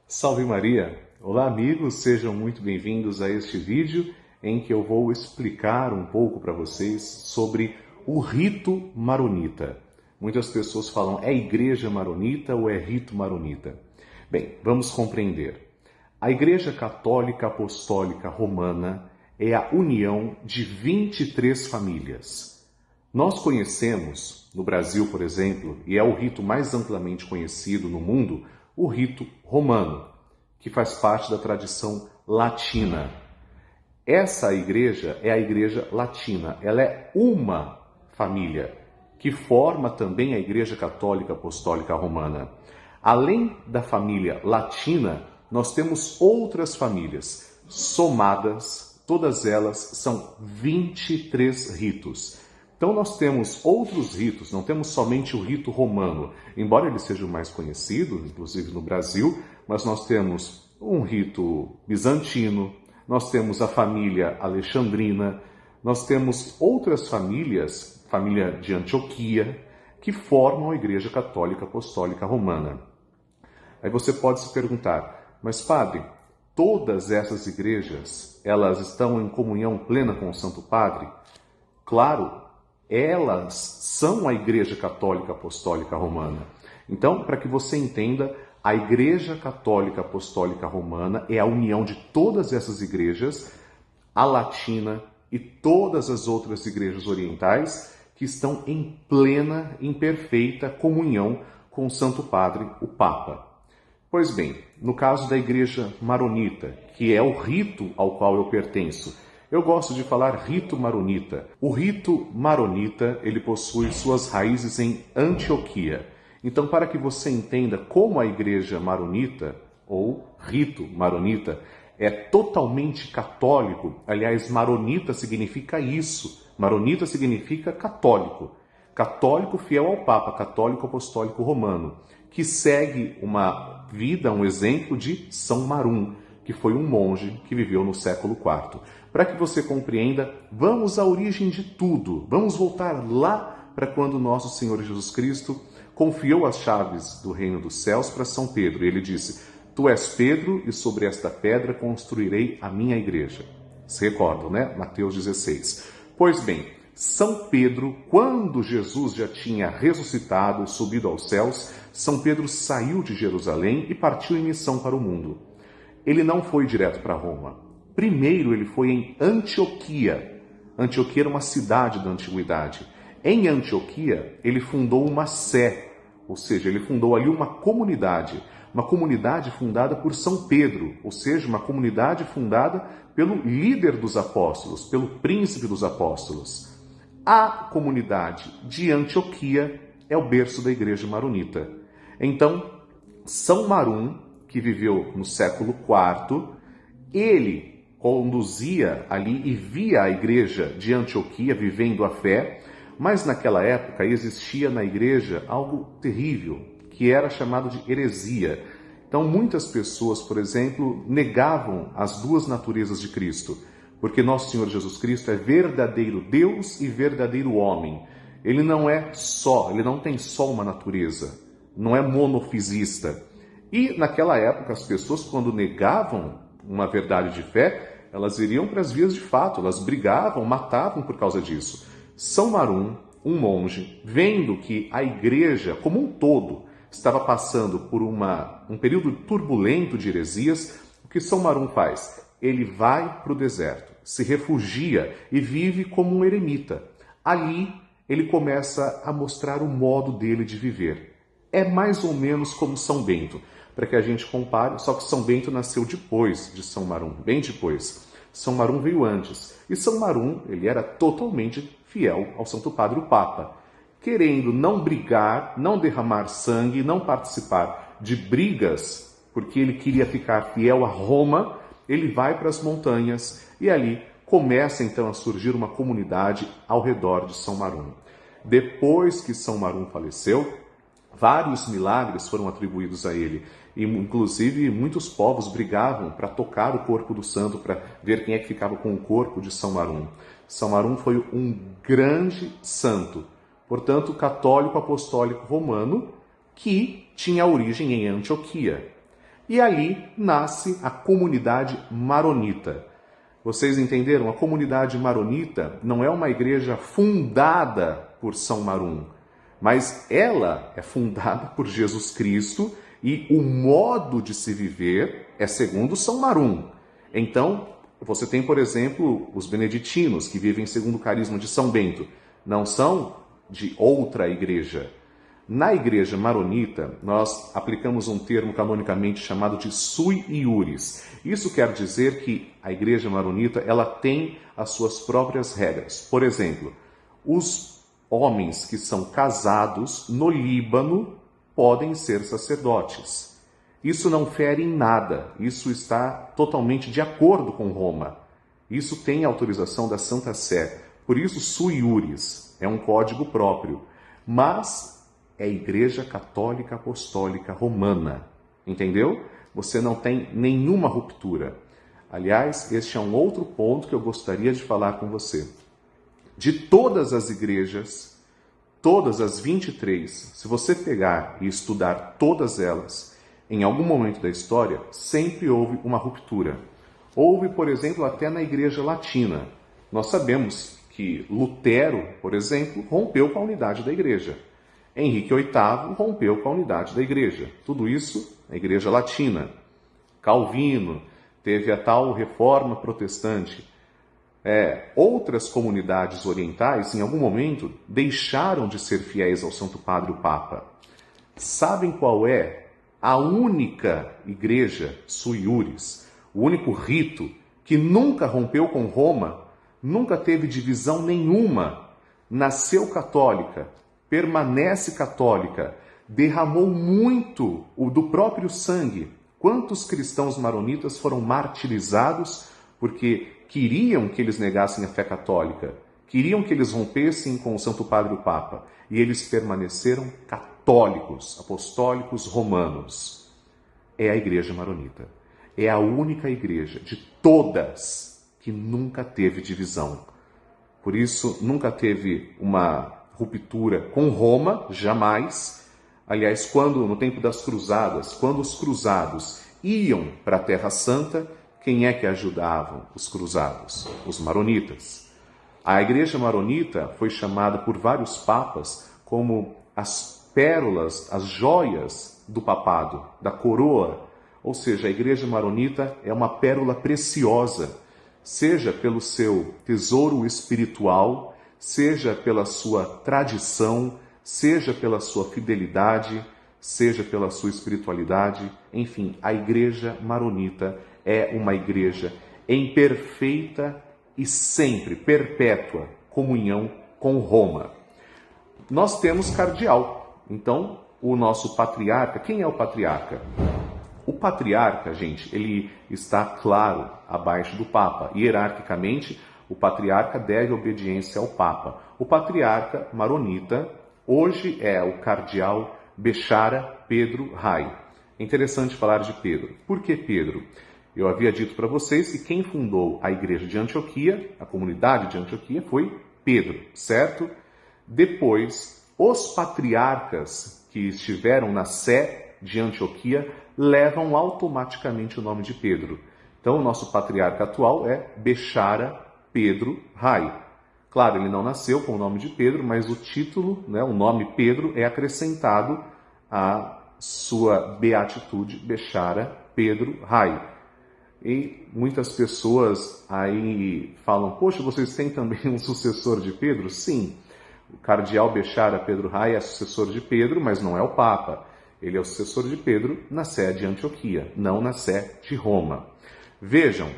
Salve Maria! Olá amigos, sejam muito bem-vindos a este vídeo em que eu vou explicar um pouco para vocês sobre o rito maronita. Muitas pessoas falam, é igreja maronita ou é rito maronita? Bem, vamos compreender. A Igreja Católica Apostólica Romana é a união de 23 famílias. Nós conhecemos, no Brasil, por exemplo, e é o rito mais amplamente conhecido no mundo, o rito romano, que faz parte da tradição latina. Essa igreja é a Igreja Latina. Ela é uma família que forma também a Igreja Católica Apostólica Romana. Além da família latina, nós temos outras famílias somadas, todas elas são 23 ritos. Então nós temos outros ritos, não temos somente o rito romano, embora ele seja o mais conhecido, inclusive no Brasil, mas nós temos um rito bizantino, nós temos a família alexandrina, nós temos outras famílias, família de Antioquia, que formam a Igreja Católica Apostólica Romana. Aí você pode se perguntar, mas padre, todas essas igrejas, elas estão em comunhão plena com o Santo Padre? Claro, elas são a Igreja Católica Apostólica Romana. Então, para que você entenda, a Igreja Católica Apostólica Romana é a união de todas essas igrejas, a latina e todas as outras igrejas orientais, que estão em plena, em perfeita comunhão com o Santo Padre, o Papa. Pois bem, no caso da Igreja Maronita, que é o rito ao qual eu pertenço, eu gosto de falar rito maronita. O rito maronita, ele possui suas raízes em Antioquia. Então, para que você entenda como a igreja maronita, ou rito maronita, é totalmente católico, aliás, maronita significa isso. Maronita significa católico. Católico fiel ao Papa, católico apostólico romano, que segue uma vida, um exemplo de São Marum, que foi um monge que viveu no século IV. Para que você compreenda, vamos à origem de tudo. Vamos voltar lá para quando nosso Senhor Jesus Cristo confiou as chaves do reino dos céus para São Pedro. E ele disse, tu és Pedro e sobre esta pedra construirei a minha igreja. Se recordam, né? Mateus 16. Pois bem, São Pedro, quando Jesus já tinha ressuscitado, subido aos céus, São Pedro saiu de Jerusalém e partiu em missão para o mundo. Ele não foi direto para Roma. Primeiro ele foi em Antioquia. Antioquia era uma cidade da antiguidade. Em Antioquia ele fundou uma sé, ou seja, ele fundou ali uma comunidade fundada por São Pedro, ou seja, uma comunidade fundada pelo líder dos apóstolos, pelo príncipe dos apóstolos. A comunidade de Antioquia é o berço da Igreja Maronita. Então, São Marum, que viveu no século IV, ele conduzia ali e via a igreja de Antioquia vivendo a fé, mas naquela época existia na igreja algo terrível, que era chamado de heresia. Então muitas pessoas, por exemplo, negavam as duas naturezas de Cristo, porque nosso Senhor Jesus Cristo é verdadeiro Deus e verdadeiro homem. Ele não tem só uma natureza, não é monofisista. E naquela época as pessoas, quando negavam uma verdade de fé, elas iriam para as vias de fato, elas brigavam, matavam por causa disso. São Marum, um monge, vendo que a igreja como um todo estava passando por um período turbulento de heresias, o que São Marum faz? Ele vai para o deserto, se refugia e vive como um eremita. Ali ele começa a mostrar o modo dele de viver. É mais ou menos como São Bento, para que a gente compare, só que São Bento nasceu depois de São Marum, bem depois. São Marum veio antes. E São Marum, ele era totalmente fiel ao Santo Padre, o Papa. Querendo não brigar, não derramar sangue, não participar de brigas, porque ele queria ficar fiel a Roma, ele vai para as montanhas e ali começa então a surgir uma comunidade ao redor de São Marum. Depois que São Marum faleceu, vários milagres foram atribuídos a ele. E, inclusive, muitos povos brigavam para tocar o corpo do santo, para ver quem é que ficava com o corpo de São Marum. São Marum foi um grande santo, portanto, católico apostólico romano, que tinha origem em Antioquia. E ali nasce a comunidade maronita. Vocês entenderam? A comunidade maronita não é uma igreja fundada por São Marum, mas ela é fundada por Jesus Cristo e o modo de se viver é segundo São Marum. Então, você tem, por exemplo, os beneditinos, que vivem segundo o carisma de São Bento. Não são de outra igreja. Na igreja maronita, nós aplicamos um termo canonicamente chamado de sui iuris. Isso quer dizer que a igreja maronita ela tem as suas próprias regras. Por exemplo, os homens que são casados no Líbano podem ser sacerdotes. Isso não fere em nada, isso está totalmente de acordo com Roma. Isso tem autorização da Santa Sé. Por isso, sui iuris é um código próprio. Mas é a Igreja Católica Apostólica Romana, entendeu? Você não tem nenhuma ruptura. Aliás, este é um outro ponto que eu gostaria de falar com você. De todas as igrejas, todas as 23, se você pegar e estudar todas elas, em algum momento da história, sempre houve uma ruptura. Houve, por exemplo, até na Igreja Latina. Nós sabemos que Lutero, por exemplo, rompeu com a unidade da igreja. Henrique VIII rompeu com a unidade da igreja. Tudo isso na Igreja Latina. Calvino teve a tal reforma protestante. Outras comunidades orientais, em algum momento, deixaram de ser fiéis ao Santo Padre, o Papa. Sabem qual é a única igreja sui iuris, o único rito que nunca rompeu com Roma, nunca teve divisão nenhuma, nasceu católica, permanece católica, derramou muito do próprio sangue. Quantos cristãos maronitas foram martirizados porque queriam que eles negassem a fé católica, queriam que eles rompessem com o Santo Padre o Papa, e eles permaneceram católicos, apostólicos, romanos. É a Igreja Maronita. É a única igreja de todas que nunca teve divisão. Por isso, nunca teve uma ruptura com Roma, jamais. Aliás, quando no tempo das cruzadas, quando os cruzados iam para a Terra Santa, quem é que ajudavam os cruzados? Os maronitas. A igreja maronita foi chamada por vários papas como as pérolas, as joias do papado, da coroa. Ou seja, a igreja maronita é uma pérola preciosa, seja pelo seu tesouro espiritual, seja pela sua tradição, seja pela sua fidelidade, seja pela sua espiritualidade. Enfim, a igreja maronita é uma igreja em perfeita e sempre perpétua comunhão com Roma. Nós temos cardeal. Então, o nosso patriarca, quem é o patriarca? O patriarca, gente, ele está, claro, abaixo do Papa. Hierarquicamente, o patriarca deve obediência ao Papa. O patriarca maronita hoje é o cardeal Bechara Pedro Rai. É interessante falar de Pedro. Por que Pedro? Eu havia dito para vocês que quem fundou a igreja de Antioquia, a comunidade de Antioquia, foi Pedro, certo? Depois, os patriarcas que estiveram na Sé de Antioquia levam automaticamente o nome de Pedro. Então, o nosso patriarca atual é Bechara Pedro Rai. Claro, ele não nasceu com o nome de Pedro, mas o título, o nome Pedro, é acrescentado à sua beatitude, Bechara Pedro Rai. E muitas pessoas aí falam, poxa, vocês têm também um sucessor de Pedro? Sim, o cardeal Bechara Pedro Rai é sucessor de Pedro, mas não é o Papa. Ele é o sucessor de Pedro na Sé de Antioquia, não na Sé de Roma. Vejam,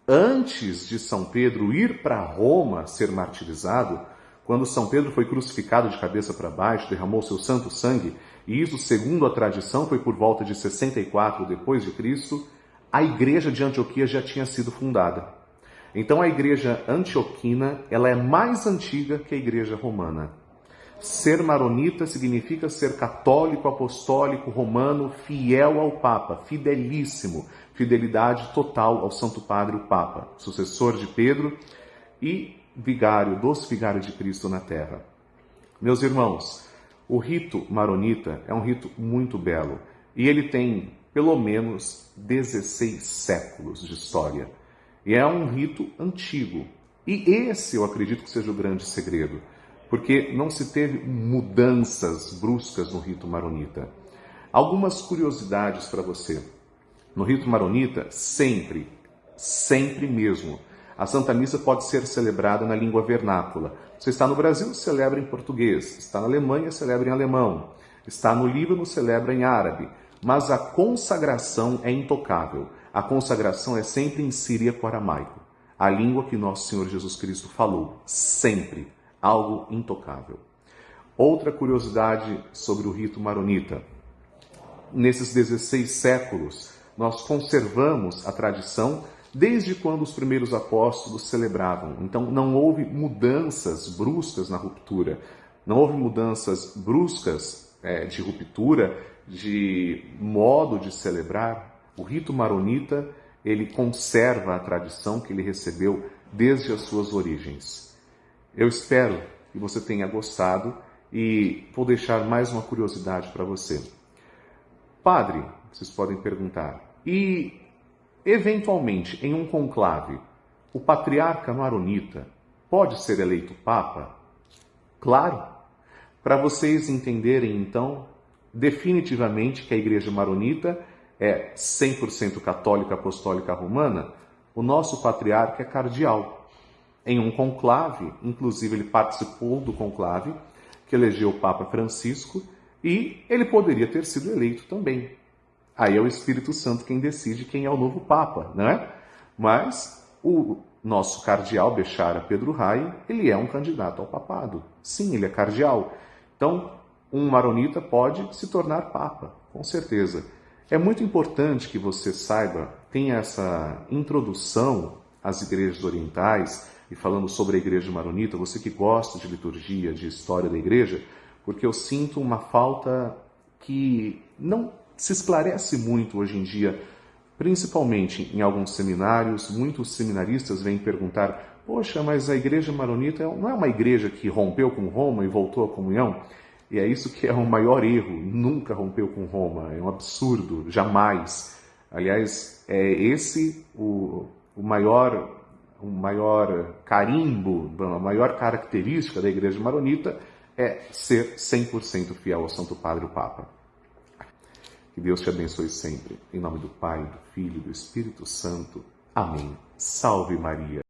antes de São Pedro ir para Roma ser martirizado, quando São Pedro foi crucificado de cabeça para baixo, derramou seu santo sangue, e isso, segundo a tradição, foi por volta de 64 depois de Cristo, a igreja de Antioquia já tinha sido fundada. Então a igreja antioquina, ela é mais antiga que a igreja romana. Ser maronita significa ser católico, apostólico, romano, fiel ao Papa, fidelíssimo, fidelidade total ao Santo Padre, o Papa, sucessor de Pedro e vigário, doce vigário de Cristo na terra. Meus irmãos, o rito maronita é um rito muito belo. e ele tem pelo menos 16 séculos de história. E é um rito antigo. E esse eu acredito que seja o grande segredo, porque não se teve mudanças bruscas no rito maronita. Algumas curiosidades para você. No rito maronita, sempre mesmo, a Santa Missa pode ser celebrada na língua vernácula. Você está no Brasil, celebra em português. Está na Alemanha, celebra em alemão. Está no Líbano, celebra em árabe. Mas a consagração é intocável. A consagração é sempre em síriaco-aramaico, a língua que nosso Senhor Jesus Cristo falou. Sempre. Algo intocável. Outra curiosidade sobre o rito maronita. Nesses 16 séculos, nós conservamos a tradição desde quando os primeiros apóstolos celebravam. Então, não houve mudanças bruscas na ruptura, não houve mudanças bruscas de ruptura, de modo de celebrar. O rito maronita, ele conserva a tradição que ele recebeu desde as suas origens. Eu espero que você tenha gostado e vou deixar mais uma curiosidade para você. Padre, vocês podem perguntar, e eventualmente em um conclave, o patriarca maronita pode ser eleito papa? Claro! Para vocês entenderem então definitivamente que a Igreja maronita é 100% católica apostólica romana, o nosso patriarca é cardeal. Em um conclave, inclusive ele participou do conclave que elegeu o Papa Francisco, e ele poderia ter sido eleito também. Aí é o Espírito Santo quem decide quem é o novo Papa, não é? Mas o nosso cardeal Bechara Pedro Rai, ele é um candidato ao papado. Sim, ele é cardeal. Então, um maronita pode se tornar Papa, com certeza. É muito importante que você saiba, tenha essa introdução às igrejas orientais, e falando sobre a Igreja maronita, você que gosta de liturgia, de história da igreja, porque eu sinto uma falta que não se esclarece muito hoje em dia, principalmente em alguns seminários. Muitos seminaristas vêm perguntar: poxa, mas a Igreja maronita não é uma igreja que rompeu com Roma e voltou à comunhão? E é isso que é o maior erro, nunca rompeu com Roma, é um absurdo, jamais. Aliás, é esse o maior carimbo, a maior característica da Igreja maronita é ser 100% fiel ao Santo Padre, o Papa. Que Deus te abençoe sempre. Em nome do Pai, do Filho e do Espírito Santo. Amém. Salve Maria.